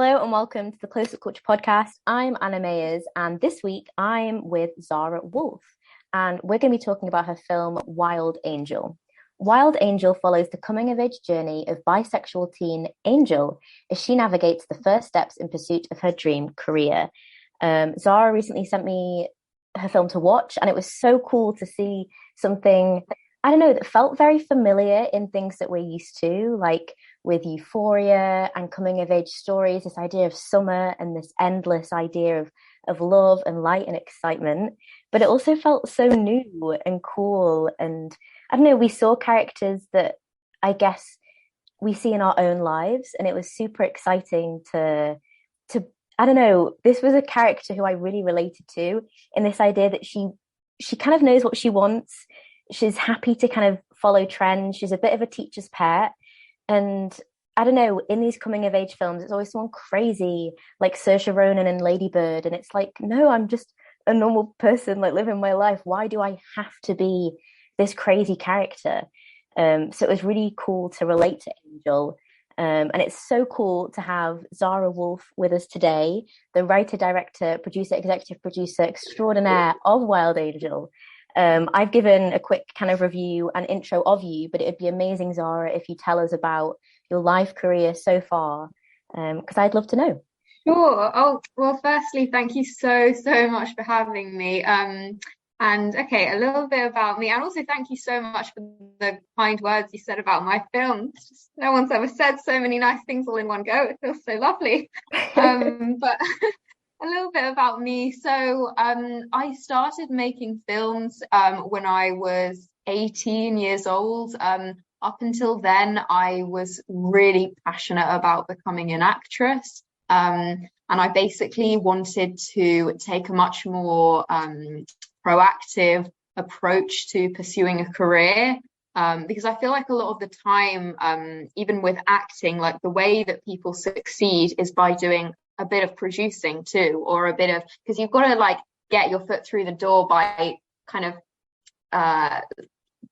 Hello and welcome to the Close Up Culture podcast. I'm Anna Mayers, and this week I'm with Zara Woolf, and we're going to be talking about her film Wild Angel. Wild Angel follows the coming of age journey of bisexual teen Angel as she navigates the first steps in pursuit of her dream career. Zara recently sent me her film to watch, and it was so cool to see something, I don't know, that felt very familiar in things that we're used to, like with euphoria and coming of age stories, this idea of summer and this endless idea of love and light and excitement. But it also felt so new and cool. And I don't know, we saw characters that I guess we see in our own lives. And it was super exciting to I don't know, this was a character who I really related to in this idea that she kind of knows what she wants. She's happy to kind of follow trends. She's a bit of a teacher's pet. And I don't know, in these coming of age films, it's always someone crazy like Saoirse Ronan and Lady Bird. And it's like, no, I'm just a normal person, like living my life. Why do I have to be this crazy character? So it was really cool to relate to Angel. And it's so cool to have Zara Woolf with us today, the writer, director, producer, executive producer extraordinaire of Wild Angel. I've given a quick kind of review and intro of you, but it would be amazing, Zara, if you tell us about your life career so far, because I'd love to know. Sure. Oh, well, firstly, thank you so much for having me. And okay, a little bit about me, and also thank you so much for the kind words you said about my film. No one's ever said so many nice things all in one go. It feels so lovely. But a little bit about me. So, I started making films when I was 18 years old. Up until then, I was really passionate about becoming an actress. And I basically wanted to take a much more proactive approach to pursuing a career. Because I feel like a lot of the time, even with acting, like the way that people succeed is by doing a bit of producing too, or a bit of, because you've got to like get your foot through the door by kind of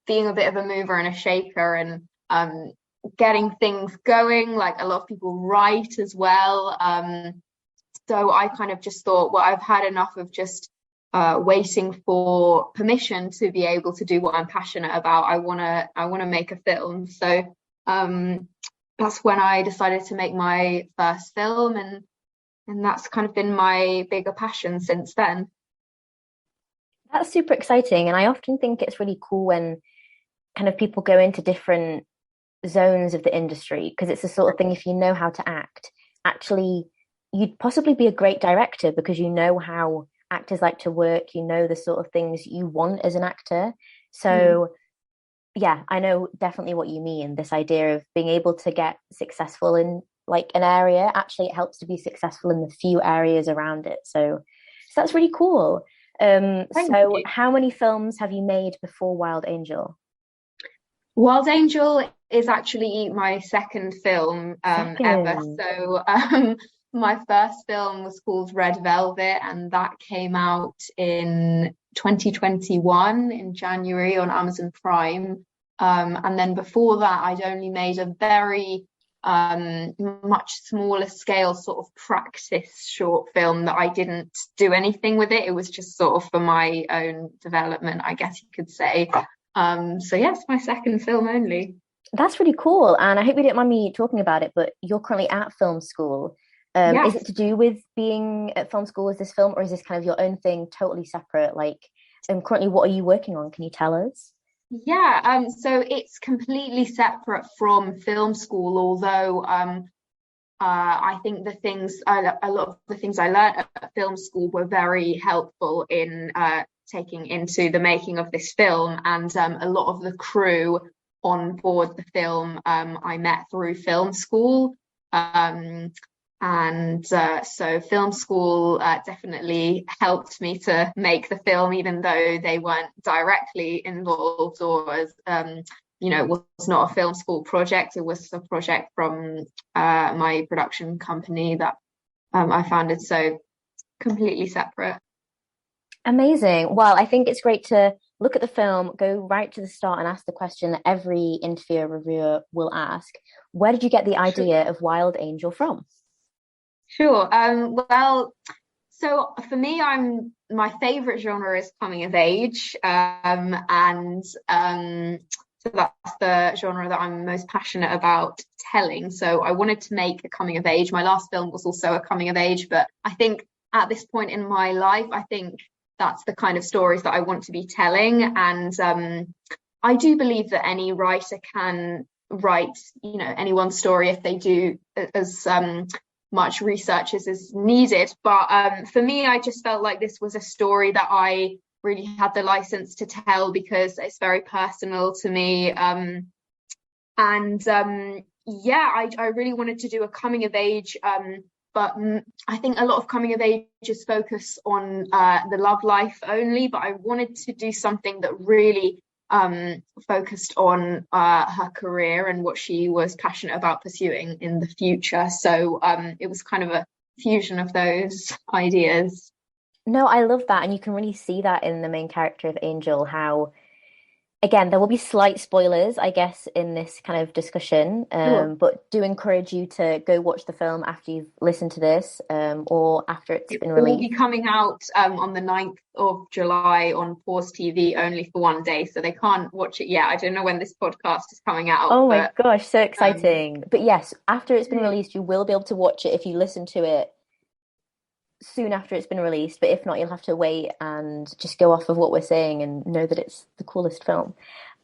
being a bit of a mover and a shaker, and getting things going. Like a lot of people write as well. So I kind of just thought, well, I've had enough of just waiting for permission to be able to do what I'm passionate about. I wanna make a film. So that's when I decided to make my first film, and that's kind of been my bigger passion since then. That's super exciting. And I often think it's really cool when kind of people go into different zones of the industry, because it's the sort of thing, if you know how to act, actually, you'd possibly be a great director because you know how actors like to work, you know the sort of things you want as an actor. So yeah, I know definitely what you mean. This idea of being able to get successful in like an area, actually it helps to be successful in the few areas around it. So that's really cool. Thank So you. how many films have you made before Wild Angel? Wild Angel is actually my second film ever. Second. So my first film was called Red Velvet, and that came out in 2021 in January on Amazon Prime. And then before that, I'd only made a very much smaller scale sort of practice short film that I didn't do anything with it. It was just sort of for my own development, I guess you could say. So yes, my second film only. That's really cool. And I hope you don't mind me talking about it, but you're currently at film school. Is Yes. it to do with being at film school as this film, or is this kind of your own thing, totally separate? Like, currently, what are you working on? Can you tell us? Yeah, so it's completely separate from film school, although I think a lot of the things I learned at film school were very helpful in taking into the making of this film, and a lot of the crew on board the film I met through film school. So film school definitely helped me to make the film, even though they weren't directly involved, or as it was not a film school project. It was a project from my production company that I founded. So completely separate. Amazing. Well, I think it's great to look at the film, go right to the start, and ask the question that every interviewer reviewer will ask. Where did you get the idea of Wild Angel from? Sure. Well, so for me, my favorite genre is coming of age, and so that's the genre that I'm most passionate about telling. So I wanted to make a coming of age. My last film was also a coming of age, but I think at this point in my life, I think that's the kind of stories that I want to be telling. And I do believe that any writer can write, anyone's story if they do as much research as is needed. But for me, I just felt like this was a story that I really had the license to tell because it's very personal to me. And yeah, I really wanted to do a coming of age. But I think a lot of coming of ages focus on the love life only. But I wanted to do something that really focused on her career and what she was passionate about pursuing in the future. So it was kind of a fusion of those ideas. No, I love that. And you can really see that in the main character of Angel, how again, there will be slight spoilers, I guess, in this kind of discussion, Sure. but do encourage you to go watch the film after you've listened to this, or after it's It been will be released. coming out on the 9th of July on Pause TV only for one day, so they can't watch it yet. I don't know when this podcast is coming out, Oh my but gosh, so um, exciting. But yes, after it's been released, you will be able to watch it if you listen to it soon after it's been released. But if not, you'll have to wait and just go off of what we're saying and know that it's the coolest film.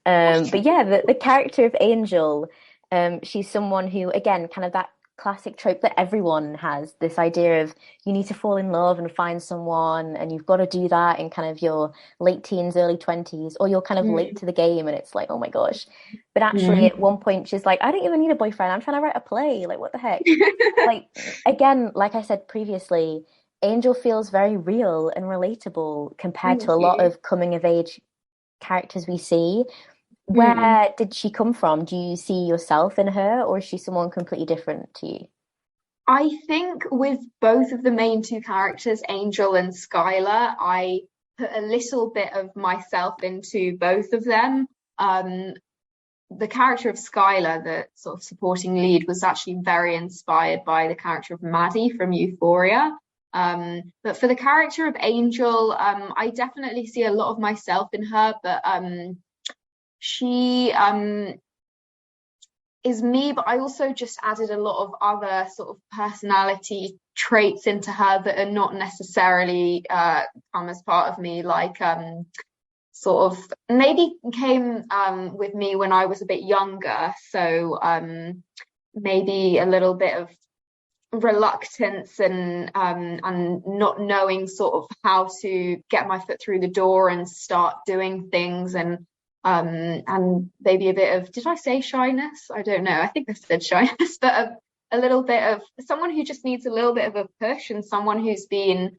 But yeah, the character of Angel, she's someone who, again, kind of that classic trope that everyone has, this idea of you need to fall in love and find someone, and you've got to do that in kind of your late teens, early 20s, or you're kind of late mm, to the game, and it's like, oh my gosh. But actually, at mm. one point, she's like, I don't even need a boyfriend. I'm trying to write a play. Like, what the heck? Like, again, like I said previously, Angel feels very real and relatable compared to Thank a lot you. of coming of age characters we see. Mm. Where did she come from? Do you see yourself in her, or is she someone completely different to you? I think with both of the main two characters, Angel and Skylar, I put a little bit of myself into both of them. Um, the character of Skylar, the sort of supporting lead, was actually very inspired by the character of Maddie from Euphoria. But for the character of Angel, I definitely see a lot of myself in her, but she is me, but I also just added a lot of other sort of personality traits into her that are not necessarily come as part of me, like sort of maybe came with me when I was a bit younger. So maybe a little bit of reluctance and not knowing sort of how to get my foot through the door and start doing things and maybe a bit of, did I say shyness? I don't know. I think I said shyness, but a little bit of someone who just needs a little bit of a push and someone who's been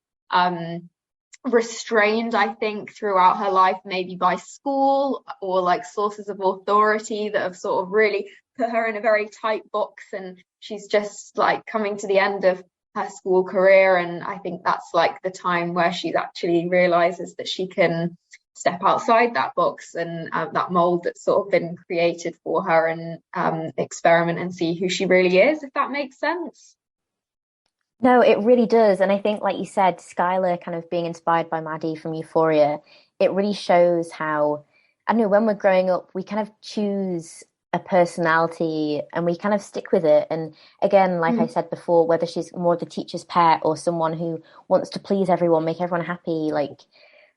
restrained, I think, throughout her life, maybe by school or like sources of authority that have sort of really put her in a very tight box. And she's just like coming to the end of her school career. And I think that's like the time where she actually realizes that she can step outside that box and that mold that's sort of been created for her and experiment and see who she really is, if that makes sense. No, it really does. And I think, like you said, Skylar kind of being inspired by Maddie from Euphoria, it really shows how, I don't know, when we're growing up, we kind of choose a personality and we kind of stick with it. And again, like I Mm. said before, whether she's more the teacher's pet or someone who wants to please everyone, make everyone happy, like,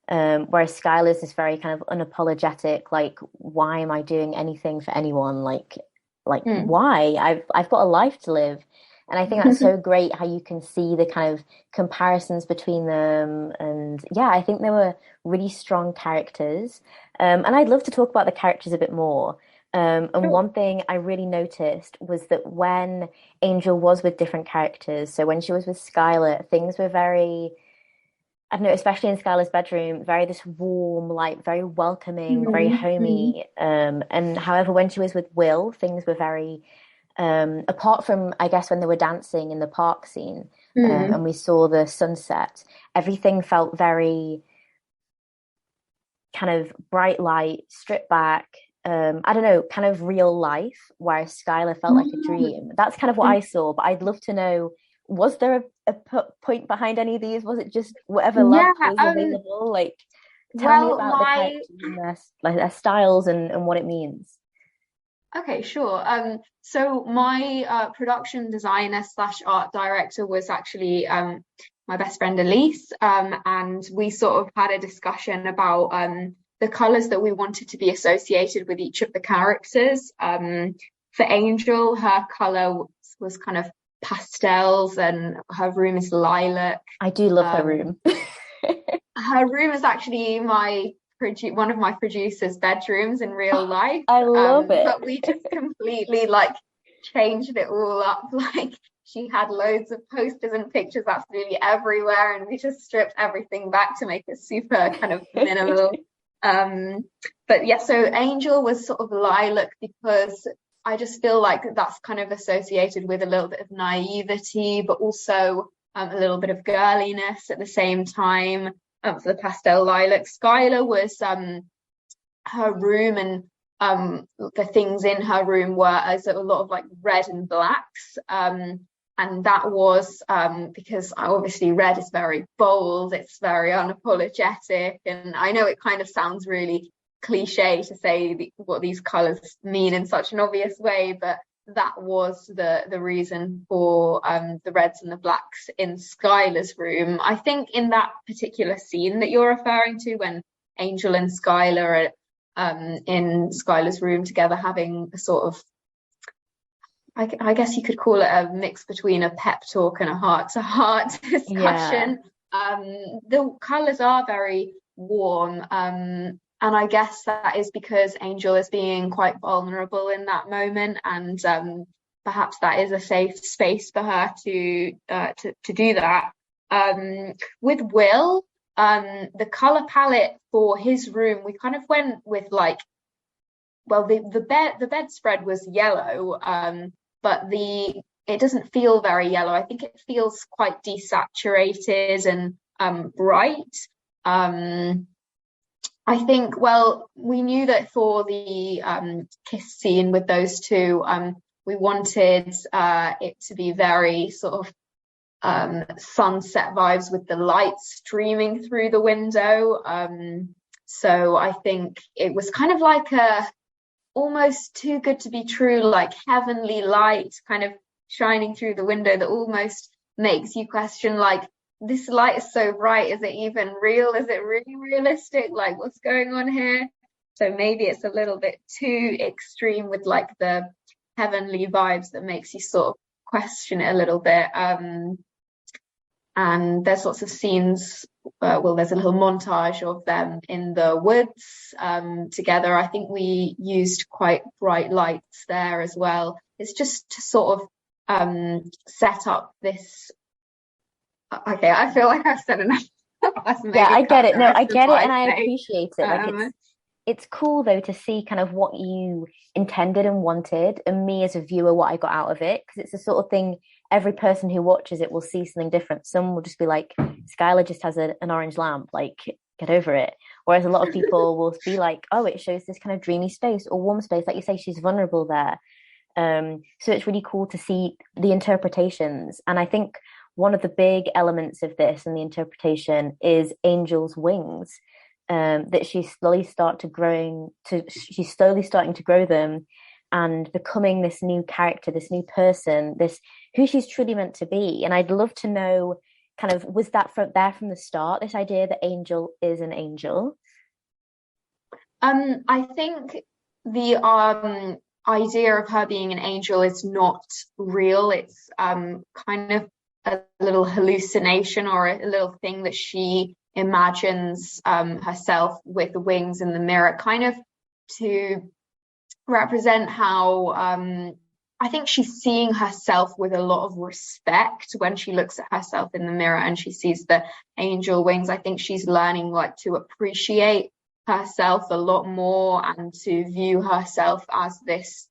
whereas Skylar's is very kind of unapologetic, like, why am I doing anything for anyone? Like Mm. why? I've got a life to live. And I think that's so great how you can see the kind of comparisons between them. And yeah, I think they were really strong characters. And I'd love to talk about the characters a bit more. And Sure. one thing I really noticed was that when Angel was with different characters, so when she was with Skylar, things were very, I don't know, especially in Skylar's bedroom, very this warm, like very welcoming, very Mm. Mm. homey. And however, when she was with Will, things were very apart from, I guess, when they were dancing in the park scene, and Mm. we saw the sunset, everything felt very kind of bright light, stripped back. I don't know, kind of real life, whereas Skylar felt like a Mm. dream. That's kind of what I saw, but I'd love to know was there point behind any of these? Was it just whatever Yeah, lunch was available? Like, tell me well, about the my characters and their styles and what it means. Okay, sure. So my production designer slash art director was actually my best friend Elise, and we sort of had a discussion about the colors that we wanted to be associated with each of the characters. For Angel, her color was kind of pastels, and her room is lilac. I do love her Um, room. Her room is actually one of my producer's bedrooms in real life. I love it. But we just completely like changed it all up. Like she had loads of posters and pictures absolutely everywhere, and we just stripped everything back to make it super kind of minimal. But yeah, so Angel was sort of lilac because I just feel like that's kind of associated with a little bit of naivety, but also a little bit of girliness at the same time. For the pastel lilac, Skylar was her room, and the things in her room were as a lot of like red and blacks. And that was because obviously red is very bold, it's very unapologetic, and I know it kind of sounds really cliche to say what these colors mean in such an obvious way, but that was the reason for the reds and the blacks in Skylar's room. I think in that particular scene that you're referring to, when Angel and Skylar are in Skylar's room together having a sort of, I guess you could call it a mix between a pep talk and a heart-to-heart discussion. Yeah. The colours are very warm, and I guess that is because Angel is being quite vulnerable in that moment, and perhaps that is a safe space for her to do that. With Will, the color palette for his room, we kind of went with like, well, the bedspread was yellow, but it doesn't feel very yellow. I think it feels quite desaturated and bright. I think, well, we knew that for the kiss scene with those two, we wanted it to be very sort of sunset vibes with the light streaming through the window. So I think it was kind of like a almost too good to be true, like heavenly light kind of shining through the window that almost makes you question, like, this light is so bright, is it even real? Is it really realistic? Like, what's going on here? So maybe it's a little bit too extreme with like the heavenly vibes that makes you sort of question it a little bit. And there's lots of scenes, there's a little montage of them in the woods together. I think we used quite bright lights there as well. It's just to sort of set up this. Okay, I feel like I've said enough. Yeah, I get it. No, I get it, and I appreciate it. Like, it's cool though to see kind of what you intended and wanted, and me as a viewer what I got out of it, because it's the sort of thing every person who watches it will see something different. Some will just be like, Skylar just has an orange lamp, like, get over it. Whereas a lot of people will be like, oh, it shows this kind of dreamy space or warm space, like you say, she's vulnerable there. So it's really cool to see the interpretations, and I think one of the big elements of this and the interpretation is Angel's wings, that she's slowly starting to grow them and becoming this new character, this new person, this who she's truly meant to be. And I'd love to know, kind of, was that from the start, this idea that Angel is an angel? I think the idea of her being an angel is not real. It's kind of a little hallucination or a little thing that she imagines herself with the wings in the mirror, kind of to represent how I think she's seeing herself with a lot of respect when she looks at herself in the mirror and she sees the angel wings. I think she's learning like to appreciate herself a lot more and to view herself as this,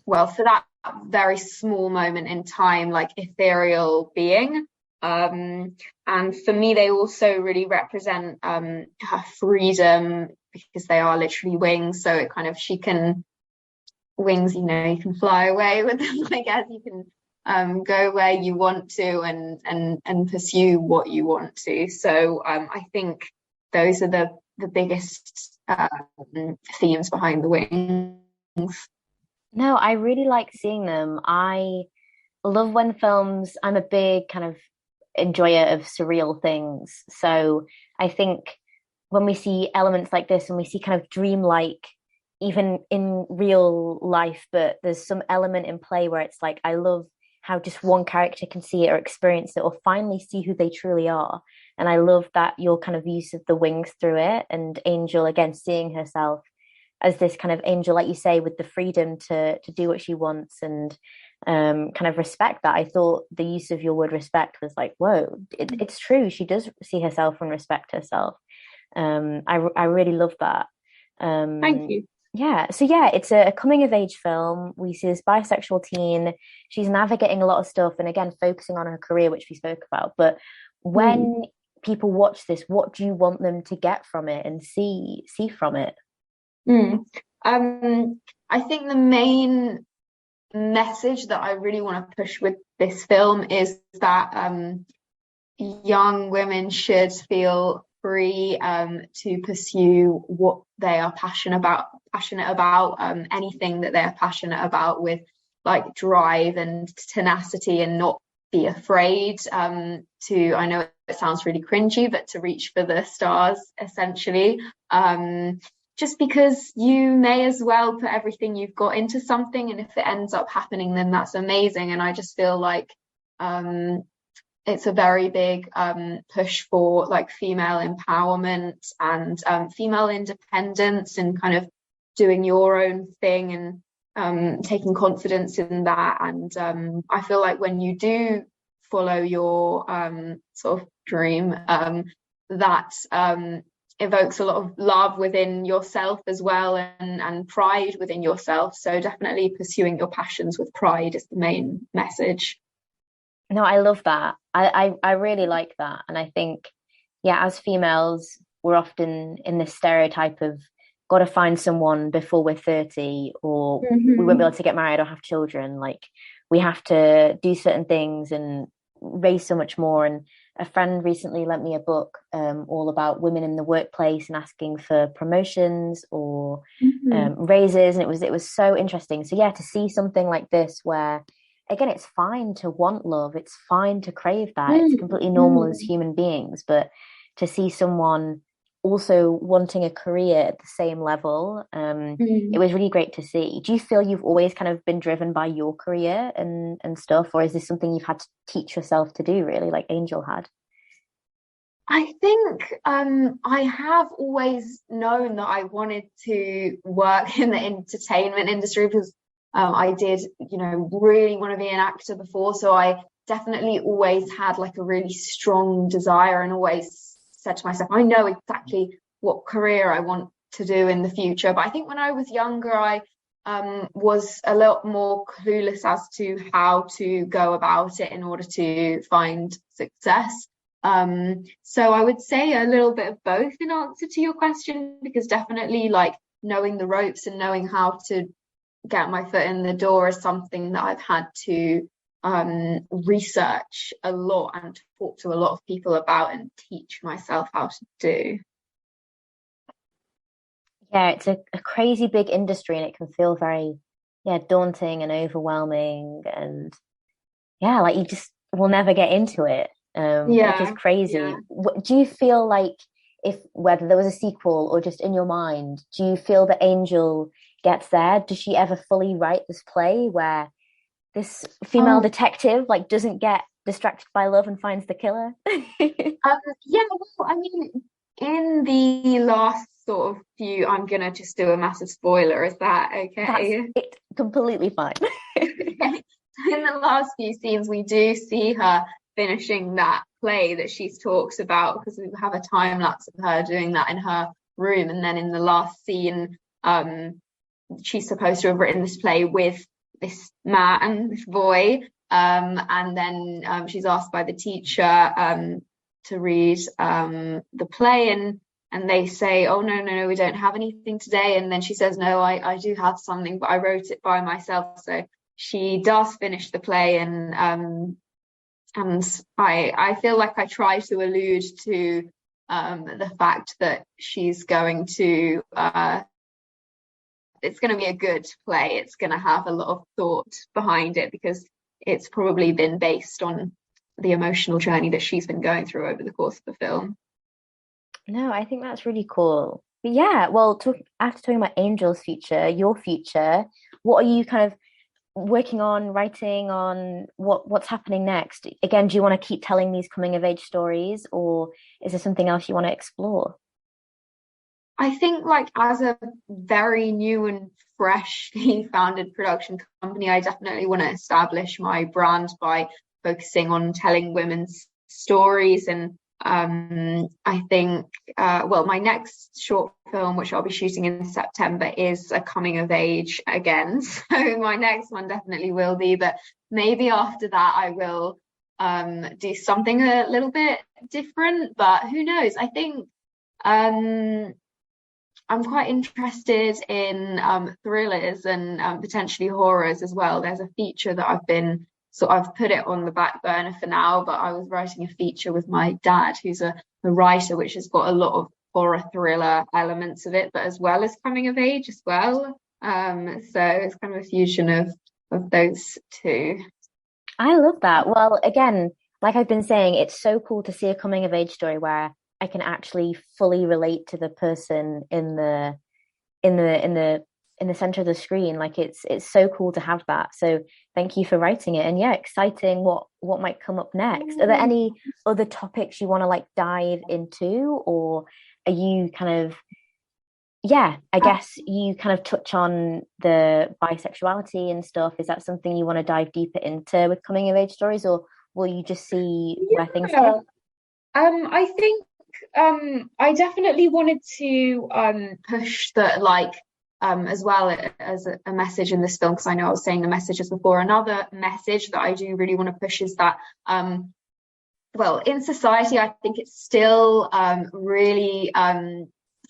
well, for that very small moment in time, like ethereal being. And for me, they also really represent her freedom, because they are literally wings. So it kind of, she can wings, you can fly away with them, I guess. You can go where you want to, and pursue what you want to. So I think those are the biggest themes behind the wings. No, I really like seeing them. I love when films, I'm a big kind of enjoyer of surreal things. So I think when we see elements like this and we see kind of dreamlike, even in real life, but there's some element in play where it's like, I love how just one character can see it or experience it or finally see who they truly are. And I love that your kind of use of the wings through it, and Angel again seeing herself as this kind of angel, like you say, with the freedom to do what she wants and kind of respect that. I thought the use of your word respect was like, whoa, it's true. She does see herself and respect herself. I really love that. Thank you. Yeah, so yeah, it's a coming of age film. We see this bisexual teen. She's navigating a lot of stuff, and again, focusing on her career, which we spoke about. But when people watch this, what do you want them to get from it and see from it? I think the main message that I really want to push with this film is that young women should feel free to pursue what they are passionate about, anything that they're passionate about with like drive and tenacity, and not be afraid to, I know it sounds really cringy, but to reach for the stars essentially. Just because you may as well put everything you've got into something, and if it ends up happening, then that's amazing. And I just feel like it's a very big push for like female empowerment and female independence, and kind of doing your own thing and taking confidence in that. And I feel like when you do follow your sort of dream, that evokes a lot of love within yourself as well, and pride within yourself. So definitely pursuing your passions with pride is the main message. No, I love that. I really like that. And I think, yeah, as females, we're often in this stereotype of got to find someone before we're 30, or we won't be able to get married or have children. Like we have to do certain things and raise so much more. And a friend recently lent me a book all about women in the workplace and asking for promotions or raises, and it was so interesting. So yeah, to see something like this where again it's fine to want love, it's fine to crave that, it's completely normal as human beings, but to see someone also wanting a career at the same level, it was really great to see. Do you feel you've always kind of been driven by your career and stuff, or is this something you've had to teach yourself to do, really, like Angel had? I think I have always known that I wanted to work in the entertainment industry, because I did, really want to be an actor before. So I definitely always had like a really strong desire, and always said to myself, I know exactly what career I want to do in the future. But I think when I was younger, I was a lot more clueless as to how to go about it in order to find success. So I would say a little bit of both in answer to your question, because definitely like knowing the ropes and knowing how to get my foot in the door is something that I've had to research a lot and talk to a lot of people about and teach myself how to do. Yeah, it's a crazy big industry, and it can feel very, daunting and overwhelming, and yeah, like you just will never get into it, which is crazy. Yeah. Do you feel like, if whether there was a sequel or just in your mind, do you feel that Angel gets there? Does she ever fully write this play where this female detective like doesn't get distracted by love and finds the killer? Yeah, well, I mean, in the last sort of few, I'm gonna just do a massive spoiler. Is that okay? It's completely fine. In the last few scenes, we do see her finishing that play that she talks about, because we have a time lapse of her doing that in her room. And then in the last scene, she's supposed to have written this play with this man, this boy, and then she's asked by the teacher to read the play, and they say, oh no, we don't have anything today. And then she says, no, I do have something, but I wrote it by myself. So she does finish the play, and I feel like I try to allude to the fact that she's going to it's going to be a good play. It's going to have a lot of thought behind it, because it's probably been based on the emotional journey that she's been going through over the course of the film. No, I think that's really cool. But yeah, well, after talking about Angel's future, your future, what are you kind of working on, writing on? What's happening next? Again, do you want to keep telling these coming of age stories, or is there something else you want to explore? I think, like, as a very new and freshly founded production company, I definitely want to establish my brand by focusing on telling women's stories. And I think, well, my next short film, which I'll be shooting in September, is a coming of age again. So my next one definitely will be, but maybe after that I will do something a little bit different, but who knows? I think I'm quite interested in thrillers and potentially horrors as well. There's a feature that I've put it on the back burner for now, but I was writing a feature with my dad, who's a writer, which has got a lot of horror thriller elements of it, but as well as coming of age as well. So it's kind of a fusion of those two. I love that. Well, again, like I've been saying, it's so cool to see a coming of age story where I can actually fully relate to the person in the center of the screen. Like it's so cool to have that. So thank you for writing it. And yeah, exciting what might come up next. Are there any other topics you want to like dive into, or are you kind of, yeah, I guess you kind of touch on the bisexuality and stuff. Is that something you want to dive deeper into with coming of age stories, or will you just see where things go? I think I definitely wanted to push that, like, as well as a message in this film, because I know I was saying the messages before. Another message that I do really want to push is that well, in society, I think it's still really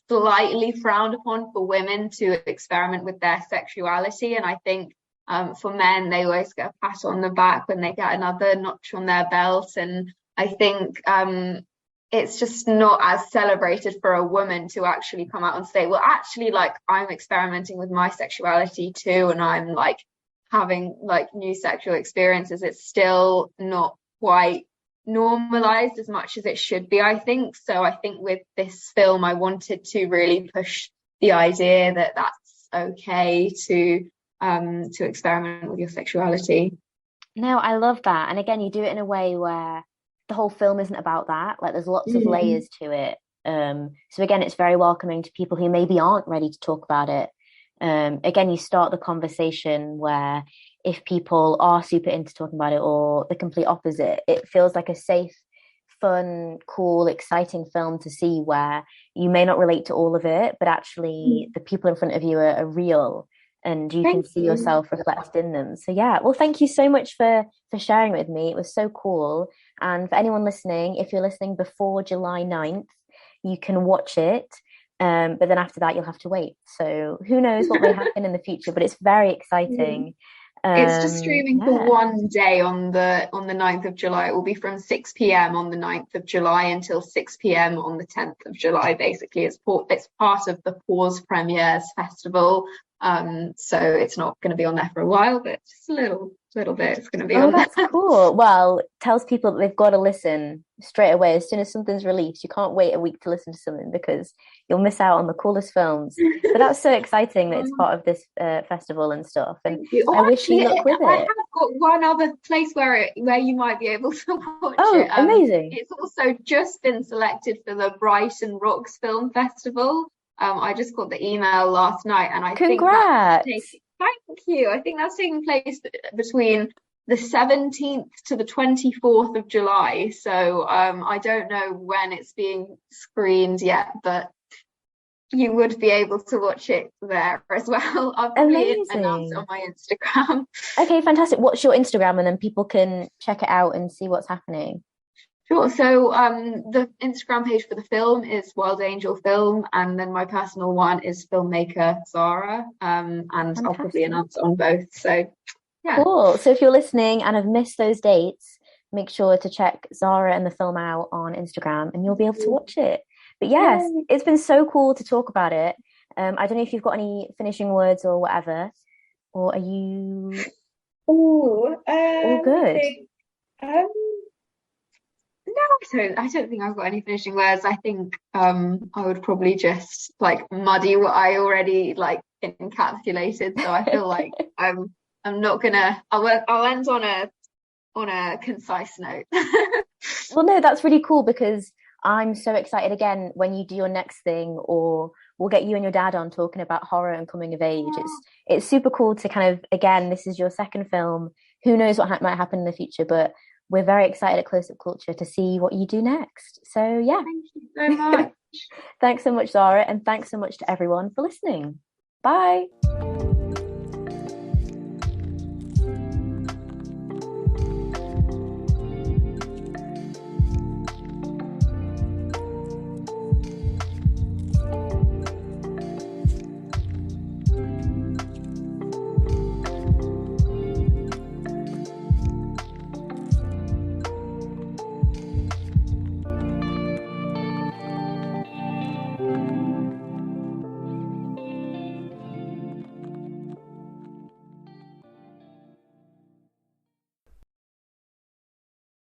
slightly frowned upon for women to experiment with their sexuality. And I think for men, they always get a pat on the back when they get another notch on their belt. And I think it's just not as celebrated for a woman to actually come out and say, well, actually, like, I'm experimenting with my sexuality too, and I'm like having like new sexual experiences. It's still not quite normalized as much as it should be, I think. So I think with this film, I wanted to really push the idea that that's okay to experiment with your sexuality. No, I love that. And again, you do it in a way where the whole film isn't about that. Like there's lots of layers to it. So again, it's very welcoming to people who maybe aren't ready to talk about it. Again, you start the conversation where if people are super into talking about it, or the complete opposite, it feels like a safe, fun, cool, exciting film to see, where you may not relate to all of it, but actually the people in front of you are real, and you can see yourself reflected in them. So yeah, well, thank you so much for sharing it with me. It was so cool. And for anyone listening, if you're listening before July 9th, you can watch it. But then after that, you'll have to wait. So who knows what may happen in the future, but it's very exciting. It's just streaming for one day on the 9th of July. It will be from 6 p.m. on the 9th of July until 6 p.m. on the 10th of July. Basically, it's part of the Pause Premieres Festival. So it's not going to be on there for a while, but just a little bit it's going to be on there. That's cool. Well, it tells people that they've got to listen straight away as soon as something's released. You can't wait a week to listen to something, because you'll miss out on the coolest films. But that's so exciting that it's part of this festival and stuff. And I wish you luck with it. I have got one other place where you might be able to watch it. Amazing. It's also just been selected for the Brighton Rocks Film Festival. I just got the email last night, and Congrats. Thank you. I think that's taking place between the 17th to the 24th of July. So I don't know when it's being screened yet, but you would be able to watch it there as well. I'll probably announce it on my Instagram. Okay, fantastic. What's your Instagram? And then people can check it out and see what's happening. Sure. So the Instagram page for the film is Wild Angel Film, and then my personal one is filmmaker Zara. And fantastic. I'll probably announce it on both. So Yeah. Cool. So if you're listening and have missed those dates, make sure to check Zara and the film out on Instagram and you'll be able to watch it. But yes, Yay. it's been so cool to talk about it. I don't know if you've got any finishing words or whatever, or are you Oh, all let me good? think. Um, no, I don't think I've got any finishing words. I think I would probably just like muddy what I already like encapsulated. So I feel like I'm not gonna I'll end on a concise note. Well, no, that's really cool because I'm so excited again when you do your next thing, or we'll get you and your dad on talking about horror and coming of age. It's super cool to kind of again, this is your second film. Who knows what might happen in the future, but we're very excited at Close Up Culture to see what you do next. So yeah, Thank you so much. thanks so much, Zara, and thanks so much to everyone for listening. Bye.